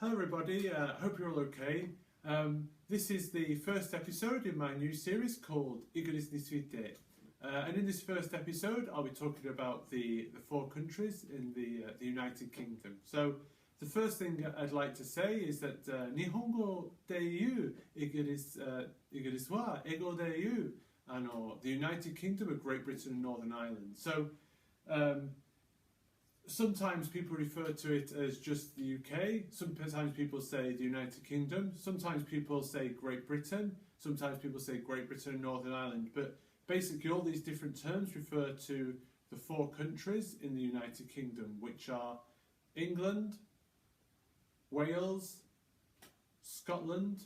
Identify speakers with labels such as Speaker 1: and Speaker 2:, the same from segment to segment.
Speaker 1: Hello everybody, hope you're all okay. This is the first episode in my new series called Igilis ni tsuite. And in this first episode I'll be talking about the four countries in the United Kingdom. So the first thing I'd like to say is that Nihongo de iu Igilis wa Eigo de iu the United Kingdom of Great Britain and Northern Ireland. So sometimes people refer to it as just the UK, sometimes people say the United Kingdom, sometimes people say Great Britain, sometimes people say Great Britain and Northern Ireland, but basically all these different terms refer to the four countries in the United Kingdom, which are England, Wales, Scotland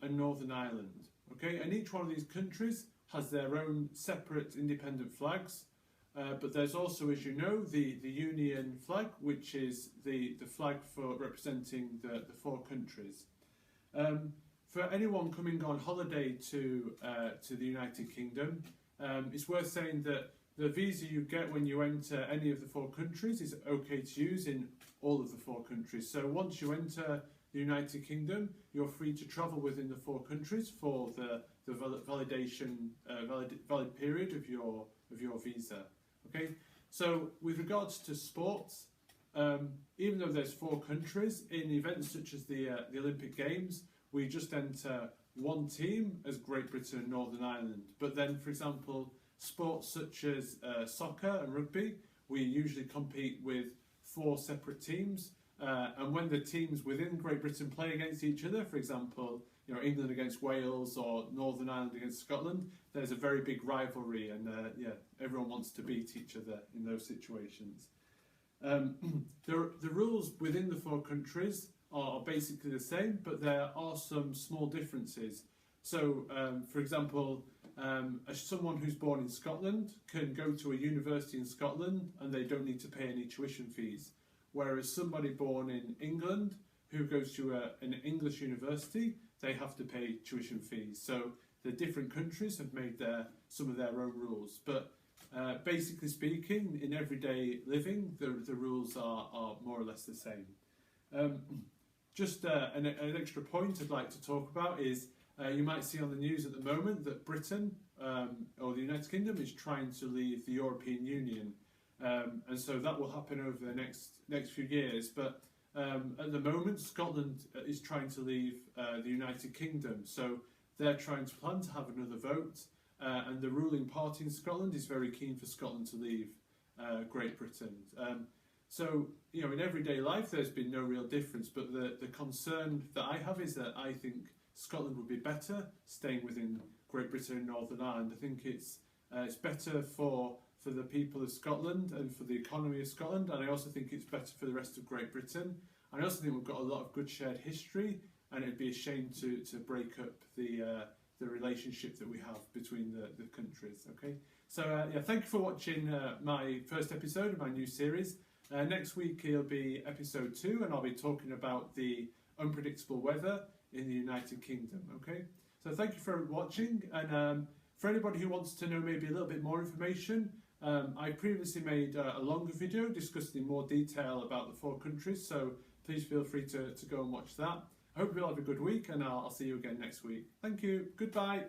Speaker 1: and Northern Ireland. Okay, and each one of these countries has their own separate independent flags. But there's also, as you know, the Union flag, which is the flag for representing the four countries. For anyone coming on holiday to the United Kingdom, it's worth saying that the visa you get when you enter any of the four countries is okay to use in all of the four countries. So once you enter the United Kingdom, you're free to travel within the four countries for the valid period of your visa. Okay, so with regards to sports, even though there's four countries, in events such as the Olympic Games, we just enter one team as Great Britain and Northern Ireland. But then, for example, sports such as soccer and rugby, we usually compete with four separate teams. And when the teams within Great Britain play against each other, for example, England against Wales or Northern Ireland against Scotland, there's a very big rivalry, and everyone wants to beat each other in those situations. The rules within the four countries are basically the same, but there are some small differences. So, for example, someone who's born in Scotland can go to a university in Scotland and they don't need to pay any tuition fees. Whereas somebody born in England who goes to an English university, they have to pay tuition fees. So the different countries have made some of their own rules. But basically speaking, in everyday living, the rules are more or less the same. Just an extra point I'd like to talk about is you might see on the news at the moment that Britain or the United Kingdom is trying to leave the European Union. And so that will happen over the next few years. But at the moment, Scotland is trying to leave the United Kingdom. So they're trying to plan to have another vote. And the ruling party in Scotland is very keen for Scotland to leave Great Britain. So, in everyday life, there's been no real difference. But the concern that I have is that I think Scotland would be better staying within Great Britain and Northern Ireland. I think it's better for the people of Scotland and for the economy of Scotland, and I also think it's better for the rest of Great Britain. And I also think we've got a lot of good shared history, and it'd be a shame to break up the relationship that we have between the countries. Okay, so thank you for watching my first episode of my new series. Next week it'll be episode 2, and I'll be talking about the unpredictable weather in the United Kingdom. Okay, so thank you for watching, and for anybody who wants to know maybe a little bit more information, I previously made a longer video discussing in more detail about the four countries, so please feel free to go and watch that. I hope you'll have a good week, and I'll see you again next week. Thank you. Goodbye.